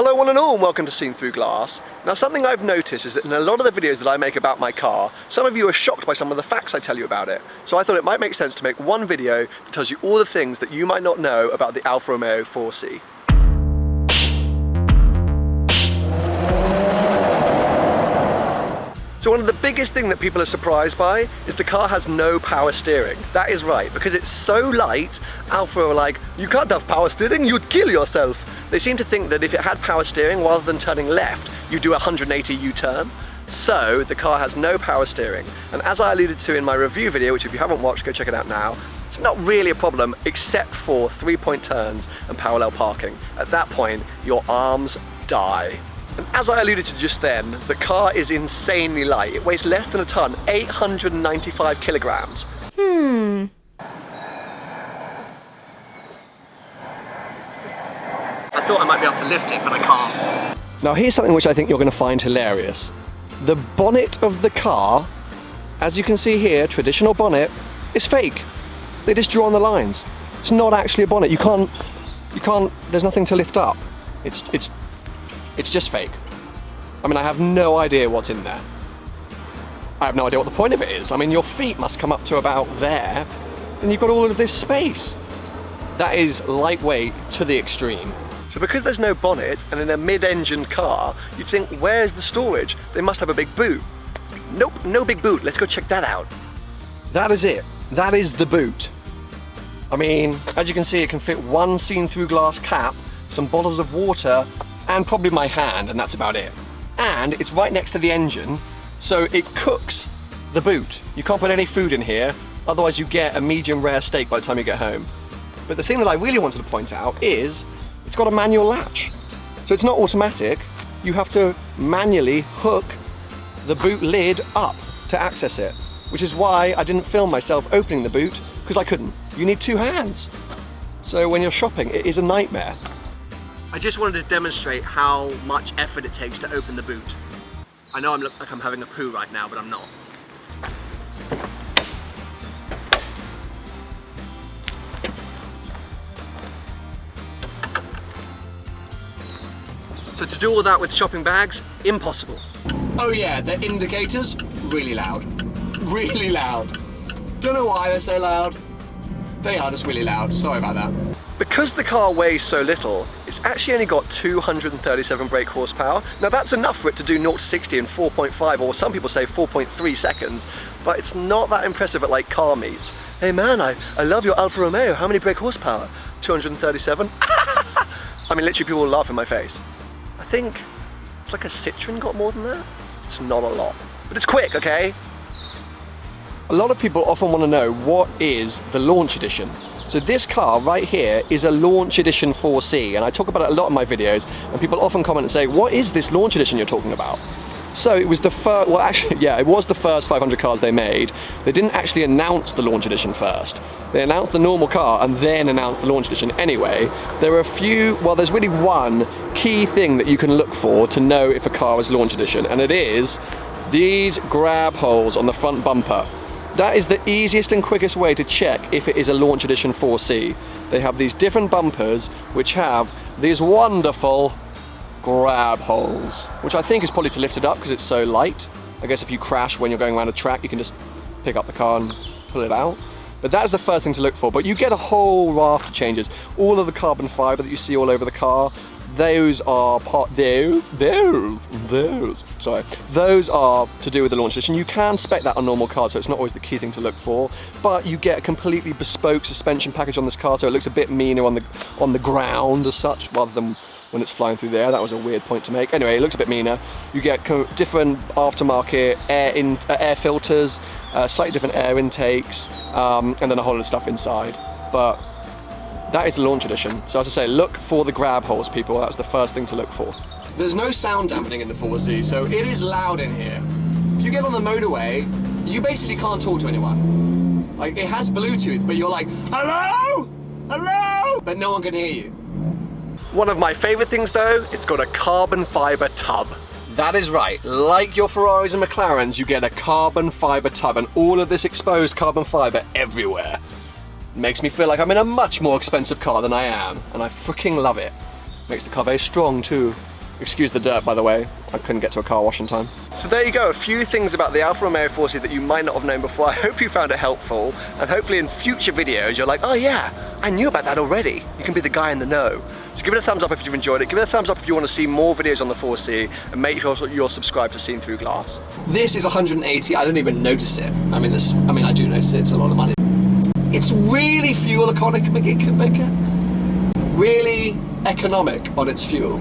Hello one and all, and welcome to Seen Through Glass. Now something I've noticed is that in a lot of the videos that I make about my car, some of you are shocked by some of the facts I tell you about it. So I thought it might make sense to make one video that tells you all the things that you might not know about the Alfa Romeo 4C. So one of the biggest things that people are surprised by is the car has no power steering. That is right, because it's so light, Alfa are like, you can't have power steering, you'd kill yourself. They seem to think that if it had power steering, rather than turning left, you do a 180 U-turn. So the car has no power steering. And as I alluded to in my review video, which if you haven't watched, go check it out now, it's not really a problem except for 3-point turns and parallel parking. At that point, your arms die. And as I alluded to just then, the car is insanely light. It weighs less than a ton, 895 kilograms. I thought I might be able to lift it, but I can't. Now here's something which I think you're going to find hilarious. The bonnet of the car, as you can see here, traditional bonnet, is fake. They just draw on the lines. It's not actually a bonnet. You can't, there's nothing to lift up. It's just fake. I mean, I have no idea what's in there. I have no idea what the point of it is. I mean, your feet must come up to about there, and you've got all of this space. That is lightweight to the extreme. So because there's no bonnet, and in a mid-engine car, you'd think, where's the storage? They must have a big boot. Nope, no big boot. Let's go check that out. That is it. That is the boot. I mean, as you can see, it can fit one seen-through glass cap, some bottles of water, and probably my hand, and that's about it. And it's right next to the engine, so it cooks the boot. You can't put any food in here, otherwise you get a medium rare steak by the time you get home. But the thing that I really wanted to point out is it's got a manual latch. So it's not automatic, you have to manually hook the boot lid up to access it, which is why I didn't film myself opening the boot, because I couldn't. You need two hands. So when you're shopping, it is a nightmare. I just wanted to demonstrate how much effort it takes to open the boot. I know I look like I'm having a poo right now, but I'm not. So to do all that with shopping bags, impossible. Oh yeah, the indicators, really loud. Really loud. Don't know why they're so loud. They are just really loud, sorry about that. Because the car weighs so little, it's actually only got 237 brake horsepower. Now that's enough for it to do 0 to 60 in 4.5, or some people say 4.3 seconds, but it's not that impressive at like car meets. Hey man, I love your Alfa Romeo, how many brake horsepower? 237? I mean, literally people will laugh in my face. I think it's like a Citroen got more than that. It's not a lot, but it's quick, okay? A lot of people often want to know, what is the launch edition? So this car right here is a launch edition 4C, and I talk about it a lot in my videos, and people often comment and say, what is this launch edition you're talking about? So it was the first, well actually, yeah, it was the first 500 cars they made. They didn't actually announce the launch edition first. They announced the normal car and then announced the launch edition anyway. There are a few, well there's really one key thing that you can look for to know if a car is launch edition, and it is these grab holes on the front bumper. That is the easiest and quickest way to check if it is a launch edition 4C. They have these different bumpers which have these wonderful grab holes, which I think is probably to lift it up because it's so light. I guess if you crash when you're going around a track, you can just pick up the car and pull it out. But that's the first thing to look for. But you get a whole raft of changes. All of the carbon fiber that you see all over the car, those are those are to do with the launch edition. You can spec that on normal cars, so it's not always the key thing to look for, but you get a completely bespoke suspension package on this car, so it looks a bit meaner on the ground as such, rather than when it's flying through the air. That was a weird point to make. Anyway, it looks a bit meaner. You get different aftermarket air filters, slightly different air intakes, and then a whole lot of stuff inside. But that is the launch edition. So as I say, look for the grab holes, people. That's the first thing to look for. There's no sound dampening in the 4C, so it is loud in here. If you get on the motorway, you basically can't talk to anyone. Like, it has Bluetooth, but you're like, hello? Hello? But no one can hear you. One of my favorite things though, it's got a carbon fiber tub. That is right, like your Ferraris and McLarens, you get a carbon fiber tub, and all of this exposed carbon fiber everywhere. Makes me feel like I'm in a much more expensive car than I am, and I freaking love it. Makes the car very strong too. Excuse the dirt, by the way. I couldn't get to a car wash in time. So there you go, a few things about the Alfa Romeo 4C that you might not have known before. I hope you found it helpful, and hopefully in future videos you're like, oh yeah, I knew about that already. You can be the guy in the know. So give it a thumbs up if you've enjoyed it. Give it a thumbs up if you want to see more videos on the 4C, and make sure you're subscribed to Seen Through Glass. This is 180. I don't even notice it. I mean, I do notice it. It's a lot of money. It's really fuel economic, really economic on its fuel.